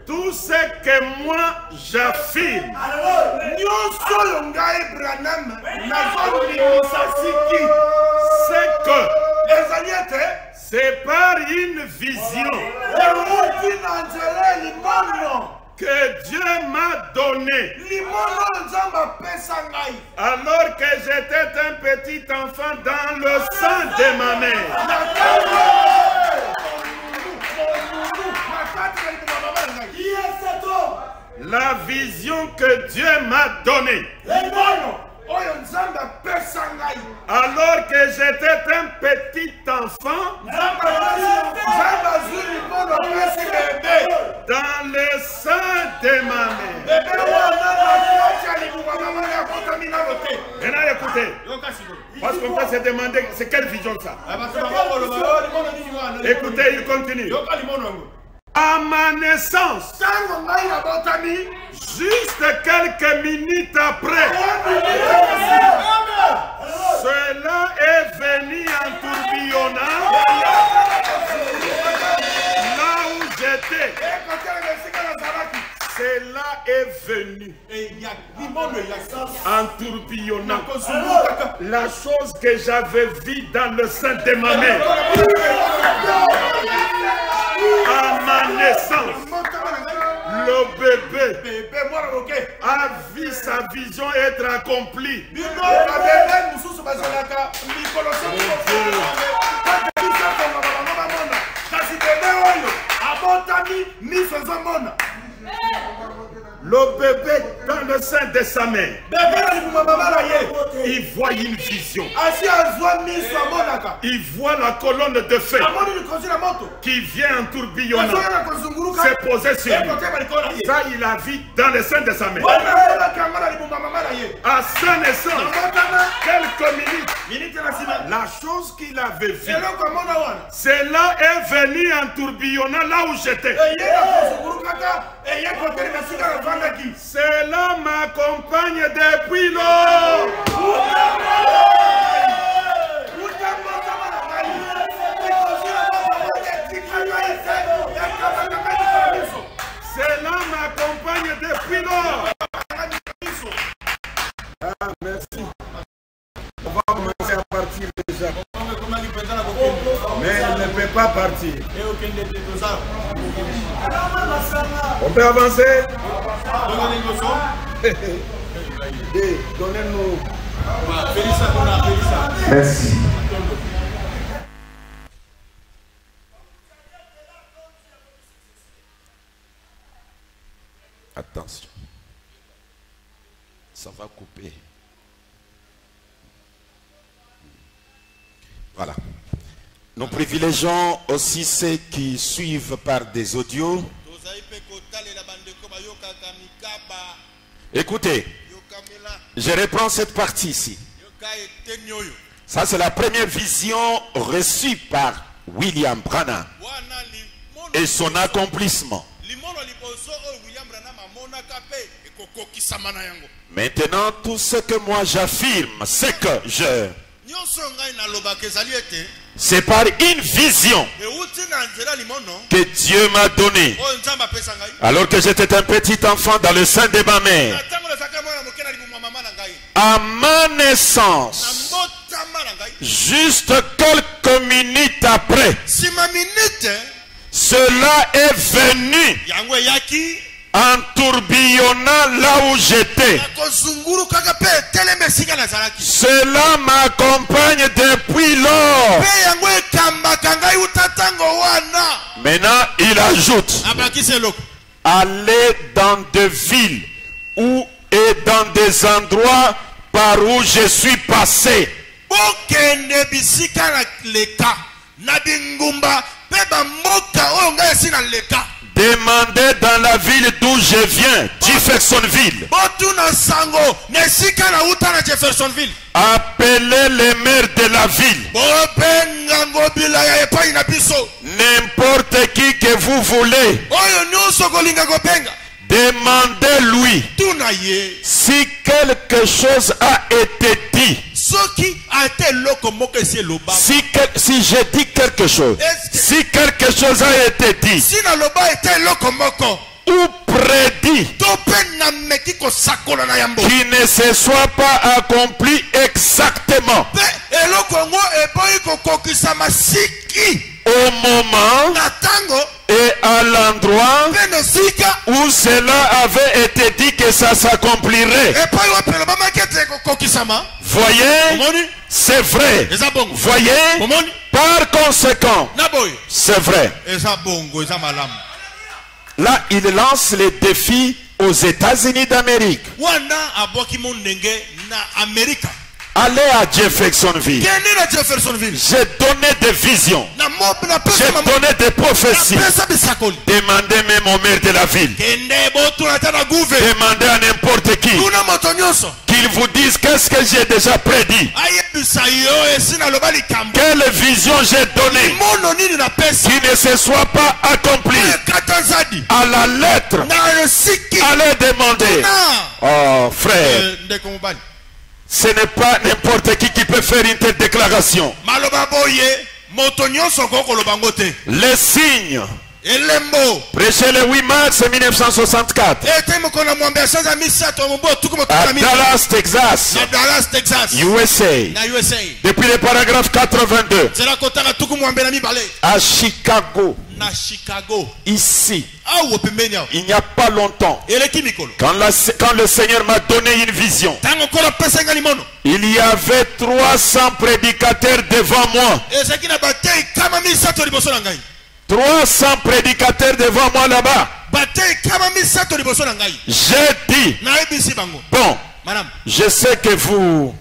C: tout ce que moi j'affirme, c'est que c'est par une vision que Dieu m'a donné alors que j'étais un petit enfant dans le sein de ma mère. La vision que Dieu m'a donnée alors que j'étais un petit enfant dans le sein de ma mère. Maintenant écoutez, parce qu'on peut se demander c'est quelle vision ça. Écoutez, il continue. À ma naissance, juste quelques minutes après, cela est venu en tourbillonnant là où j'étais. Cela est venu en tourbillonnant la chose que j'avais vue dans le sein de ma mère. À ma naissance, le bébé a vu sa vision être accomplie. Le bébé dans le sein de sa mère, il voit une vision. Il voit la colonne de feu qui vient en tourbillonnant se poser sur lui. Ça, il a vu dans le sein de sa mère. À sa naissance, quelques minutes, la chose qu'il avait vue, cela est venu en tourbillonnant là où j'étais. Cela m'accompagne depuis lors. Cela m'accompagne depuis lors. Ah, merci. On va commencer à partir déjà. Mais elle ne peut pas partir. On peut avancer. Donnez-nous. Merci. Attention. Ça va couper. Voilà. Nous privilégions aussi ceux qui suivent par des audios. Écoutez, je reprends cette partie ici. Ça, c'est la première vision reçue par William Branham et son accomplissement. Maintenant, tout ce que moi j'affirme, c'est que c'est par une vision que Dieu m'a donnée alors que j'étais un petit enfant dans le sein de ma mère. À ma naissance, juste quelques minutes après, cela est venu en tourbillonnant là où j'étais. Cela m'accompagne depuis lors. Maintenant, il ajoute, aller dans des villes et dans des endroits par où je suis passé.
A: Demandez dans la ville d'où je viens, Jeffersonville. Appelez les maires de la ville. N'importe qui que vous voulez. Demandez-lui si quelque chose a été dit. Si j'ai dit quelque chose, si quelque chose a été dit ou prédit qui ne se soit pas accompli exactement au moment et à l'endroit où cela avait été dit que ça s'accomplirait. Voyez, c'est vrai. Voyez, par conséquent, c'est vrai. Là, il lance les défis aux États-Unis d'Amérique. Allez à Jeffersonville. J'ai donné des visions. J'ai donné des prophéties. Demandez même au maire de la ville. Demandez à n'importe qui. Qu'ils vous disent qu'est-ce que j'ai déjà prédit. Quelle vision j'ai donnée qui ne se soit pas accomplie. À la lettre. Allez demander. Oh frère. Ce n'est pas n'importe qui peut faire une telle déclaration. Les signes. Prêché le 8 mars 1964 à Dallas, Texas, USA. Depuis le paragraphe 82 à Chicago, ici, il n'y a pas longtemps, quand le Seigneur m'a donné une vision, il y avait 300 prédicateurs devant moi. 300 prédicateurs devant moi là-bas. J'ai dit, bon, je sais que vous,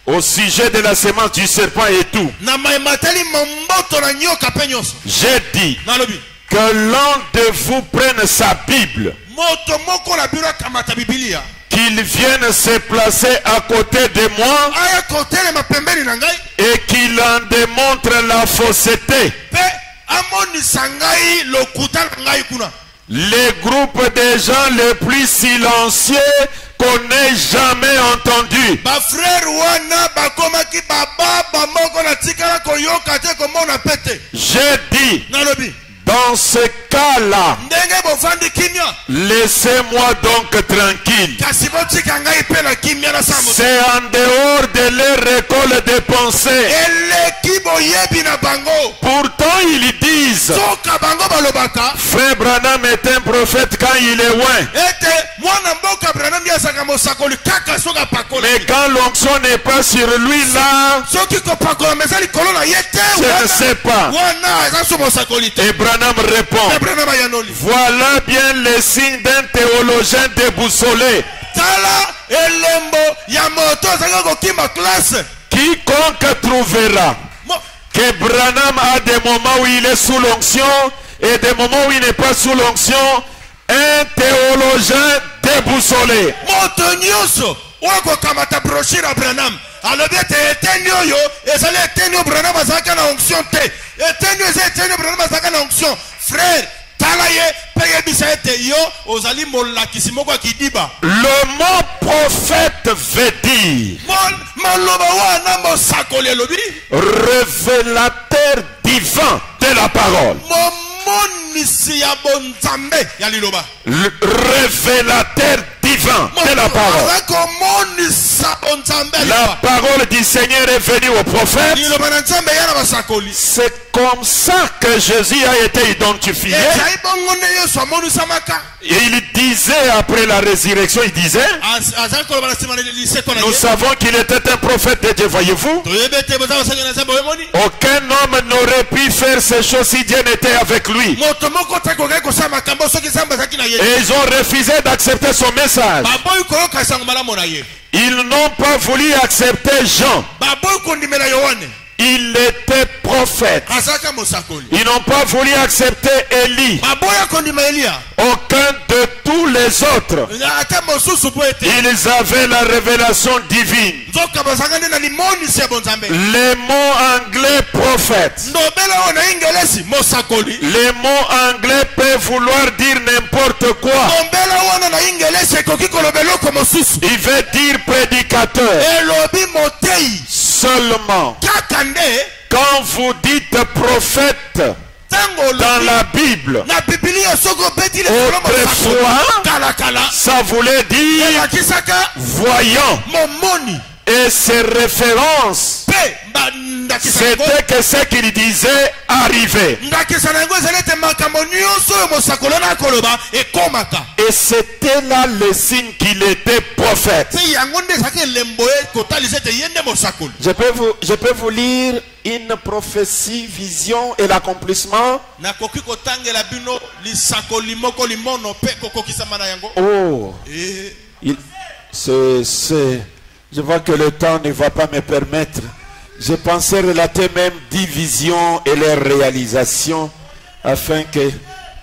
A: au sujet de la semence du serpent et tout, j'ai dit que l'un de vous prenne sa Bible, qu'il vienne se placer à côté de moi et qu'il en démontre la fausseté. Les groupes des gens les plus silencieux qu'on n'ait jamais entendu. J'ai dit, dans ce cas-là, laissez-moi donc tranquille. C'est en dehors de leur école de pensée. Pourtant ils disent, Frère Branham est un prophète quand il est loin. Mais quand l'onction n'est pas sur lui là, je ne sais pas. Et Branham répond, voilà bien les signes d'un théologien déboussolé. Quiconque trouvera que Branham a des moments où il est sous l'onction et des moments où il n'est pas sous l'onction, un théologien déboussolé.
B: Frère,
A: le mot prophète veut dire révélateur divin de la parole. Le révélateur divin de la parole. La parole du Seigneur est venue au prophète. C'est comme ça que Jésus a été identifié. Et il disait après la résurrection, il disait, nous savons qu'il était un prophète de Dieu, voyez-vous. Aucun homme n'aurait pu faire ces choses si Dieu n'était avec lui. Et ils ont refusé d'accepter son message. Ils n'ont pas voulu accepter Jean. Il était prophète. Ils n'ont pas voulu accepter Élie. Aucun de tous les autres. Ils avaient la révélation divine. Les mots anglais prophète. Les mots anglais peuvent vouloir dire n'importe quoi. Il veut dire prédicateur. Seulement, quand vous dites prophète dans la Bible, autrefois, ça voulait dire voyant. Et ces références, c'était que ce qu'il disait arrivait. Et c'était là le signe qu'il était prophète. Je peux vous lire une prophétie, vision et l'accomplissement. Oh, je vois que le temps ne va pas me permettre. Je pensais relater même 10 visions et leurs réalisations afin que...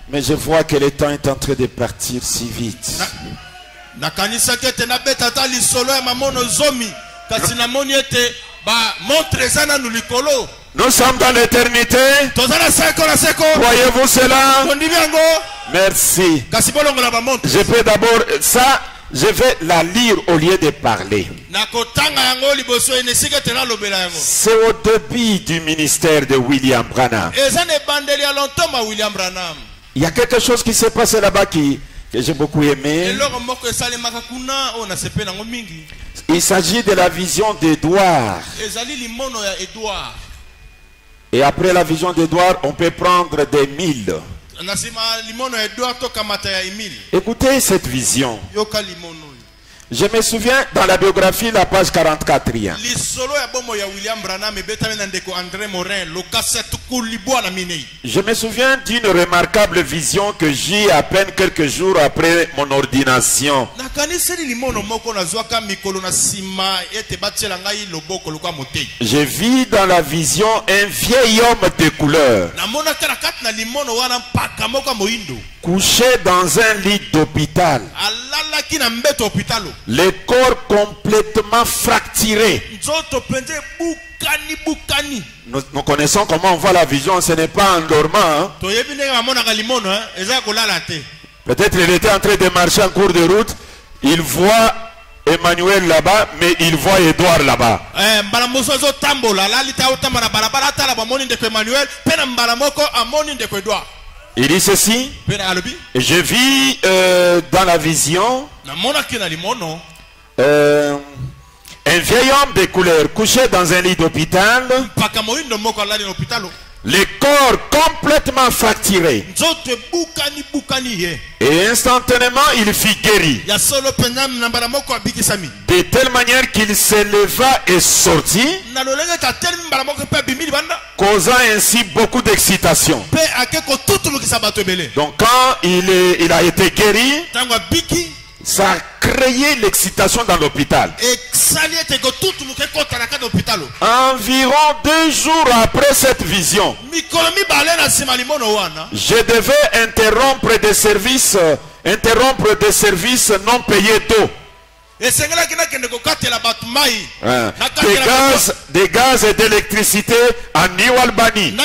A: Mais je vois que le temps est en train de partir si vite. Nous sommes dans l'éternité. Croyez-vous cela? Merci. Je peux d'abord... Ça, je vais la lire au lieu de parler. C'est au début du ministère de William Branham. Il y a quelque chose qui s'est passé là-bas que j'ai beaucoup aimé. Il s'agit de la vision d'Édouard. Et après la vision d'Édouard, on peut prendre des 1000. Écoutez cette vision. Je me souviens dans la biographie, la page 44. Je me souviens d'une remarquable vision que j'ai à peine quelques jours après mon ordination. J'ai vu dans la vision un vieil homme de couleur couché dans un lit d'hôpital. Le corps complètement fracturé. Nous connaissons comment on voit la vision, ce n'est pas en dormant. Peut-être il était en train de marcher en cours de route. Il voit Emmanuel là-bas, mais il voit Édouard là-bas. Il dit ceci. Je vis dans la vision un vieil homme de couleur couché dans un lit d'hôpital. Le corps complètement fracturé. Et instantanément il fut guéri. De telle manière qu'il s'éleva et sortit, causant ainsi beaucoup d'excitation. Donc quand il a été guéri, ça a créé l'excitation dans l'hôpital. Environ 2 jours après cette vision, je devais interrompre des services non payés d'eau. Des gaz et d'électricité à New Albany.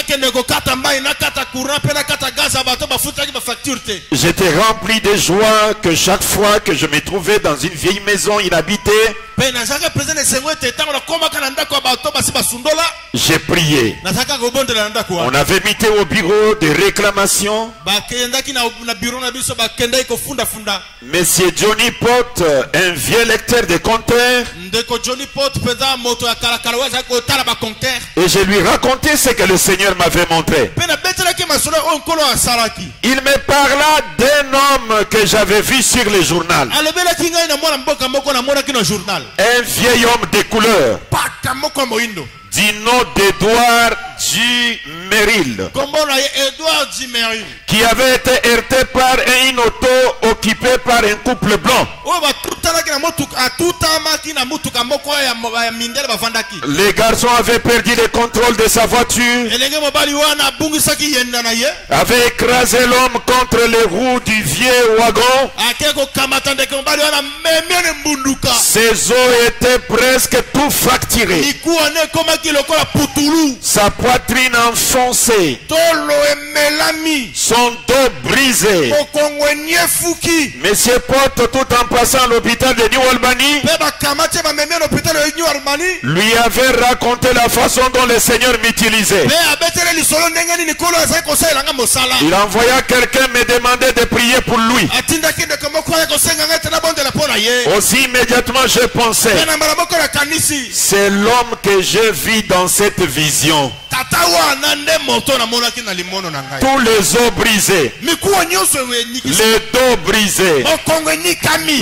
A: J'étais rempli de joie que chaque fois que je me trouvais dans une vieille maison inhabitée, j'ai prié. On avait mis au bureau de réclamation. Monsieur Johnny Pot, un vieux lecteur de compteurs, et je lui racontais ce que le Seigneur m'avait montré. Il me parla d'un homme que j'avais vu sur le journal. Un vieil homme de couleur du nom d'Édouard Dumeril,
B: Edouard Dumeril,
A: qui avait été heurté par une auto occupée par un couple blanc. Les garçons avaient perdu le contrôle de sa voiture, avaient écrasé l'homme contre les roues du vieux wagon. Ses os étaient presque tout fracturés, sa poitrine enfoncée, son dos brisé. Monsieur Porte, tout en passant à l'hôpital de New Albany, lui avait raconté la façon dont le Seigneur m'utilisait. Il envoya quelqu'un me demander de prier pour lui. Aussi immédiatement je pensais, c'est l'homme que je vis dans cette vision. Tous les os brisés, les dos brisés,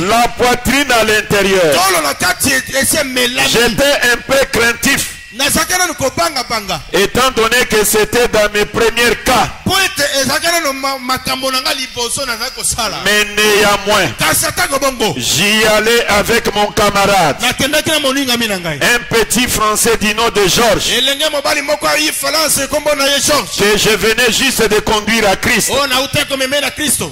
A: la poitrine à l'intérieur. J'étais un peu craintif, étant donné que c'était dans mes premiers cas. Mais néanmoins, j'y allais avec mon camarade, un petit Français du nom de Georges, que je venais juste de conduire à Christ.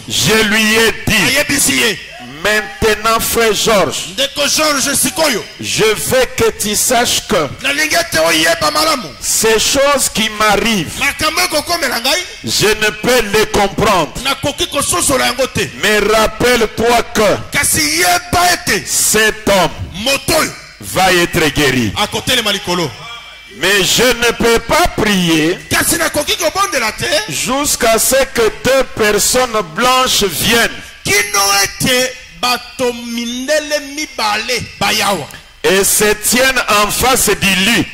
A: Je lui ai dit, maintenant frère Georges, je veux que tu saches que ces choses qui m'arrivent, je ne peux les comprendre. Mais rappelle-toi que cet homme va être guéri. Mais je ne peux pas prier jusqu'à ce que deux personnes blanches viennent et se tiennent en face du lit,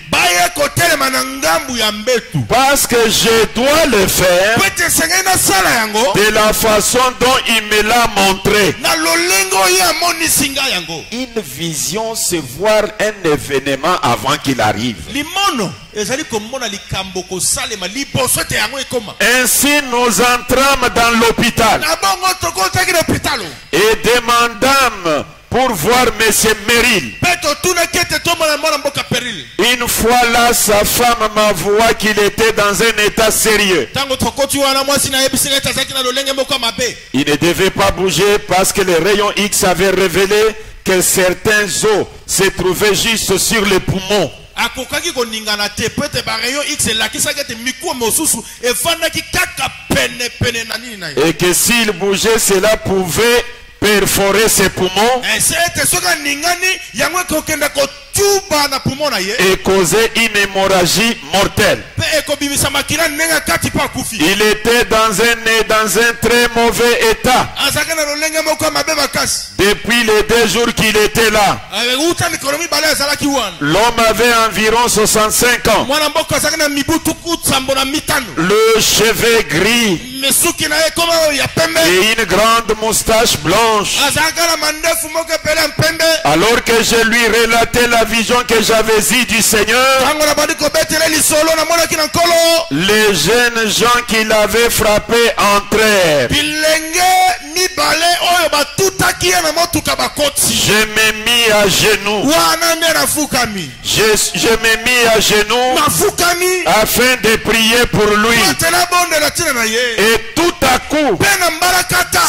A: parce que je dois le faire de la façon dont il me l'a montré. Une vision, c'est voir un événement avant qu'il arrive. Ainsi nous entrâmes dans l'hôpital et demandâmes pour voir M. Meril. Une fois là, sa femme m'avoua qu'il était dans un état sérieux. Il ne devait pas bouger parce que les rayons X avaient révélé que certains os se trouvaient juste sur les poumons. Et que s'il bougeait, cela pouvait perforer ses poumons et causer une hémorragie mortelle. Il était dans un très mauvais état depuis les 2 jours qu'il était là. L'homme avait environ 65 ans, le cheveu gris et une grande moustache blanche. Alors que je lui relatais la vision que j'avais eue du Seigneur, les jeunes gens qui l'avaient frappé entrèrent. Je me mis à genoux. Je me mis à genoux afin de prier pour lui. Et tout à coup,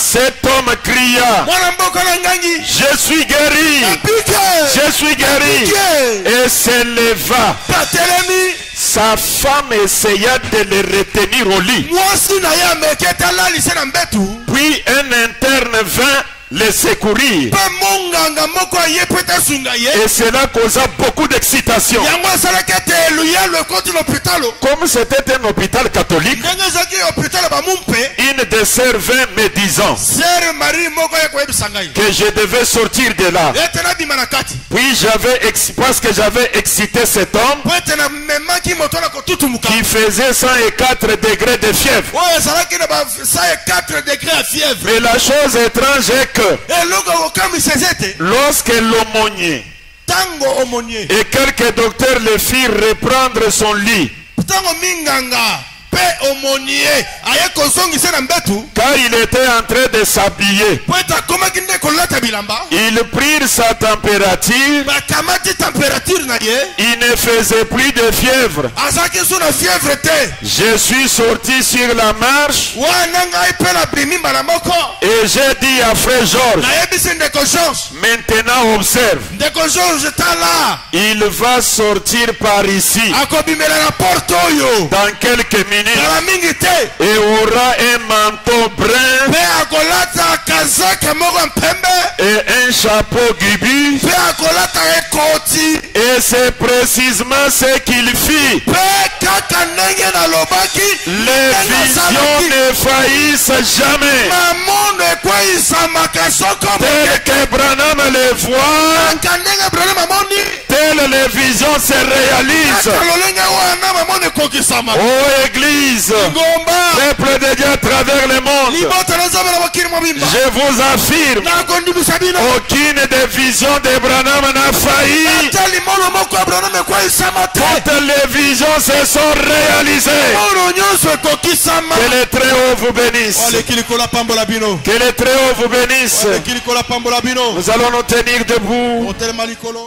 A: cet homme cria, je suis guéri, je suis guéri, et se leva. Sa femme essaya de le retenir au lit. Puis un interne vint les secourir. Et cela causa beaucoup d'excitation. Comme c'était un hôpital catholique, une des sœurs vint me disant que je devais sortir de là. Puis parce que j'avais excité cet homme qui faisait 104 degrés de fièvre. Mais la chose étrange est que lorsque l'aumônier et quelques docteurs le firent reprendre son lit,
B: ntango minganga pe omonier aye kozongisa na mbetu
A: car il était en train de s'habiller.
B: po etakomaki nde kolata bilamba
A: Ils prirent sa température.
B: bakamati température na ye
A: Il ne faisait plus de fièvre.
B: azalaki so na fièvre te
A: Je suis sorti sur la marche
B: wana ngai mpe na bimi mbala moko
A: et j'ai dit à frère Georges,
B: nayebisi ndeko George
A: maintenant observe,
B: ndeko George tala
A: il va sortir par ici
B: akobimela na porte oyo
A: dans quelques minutes
B: kala mingi te
A: et aura un manteau brun
B: mpe akolata kazaka moko mpembe
A: et un chapeau guibu.
B: mpe akolata ekoti
A: Et c'est précisément ce qu'il fit.
B: mpe kaka ndenge nalobaki
A: Les visions ne faillissent jamais.
B: mamondo ekweyisamaka soko
A: Tel que Branham les voit,
B: aka ndenge Branham amoni
A: telles les visions se réalisent.
B: aka lolenge wana mamondo ekokisamaka
A: Ô Église,
B: ngomba
A: peuple de Dieu à travers le monde,
B: libota na nzambe na mokili mobimba
A: je vous affirme,
B: nakondimisa bino
A: aucune des visions de Branham n'a failli.
B: ata limono moko ya Branham ekweyisama te
A: Toutes les visions se sont réalisées.
B: mono nyonso ekokisama
A: Que le Très-Haut vous bénisse.
B: oleki likolo apambola bino
A: Que le Très-Haut vous bénisse.
B: oleki likolo apambola bino
A: Nous allons nous tenir debout.
B: otelema likolo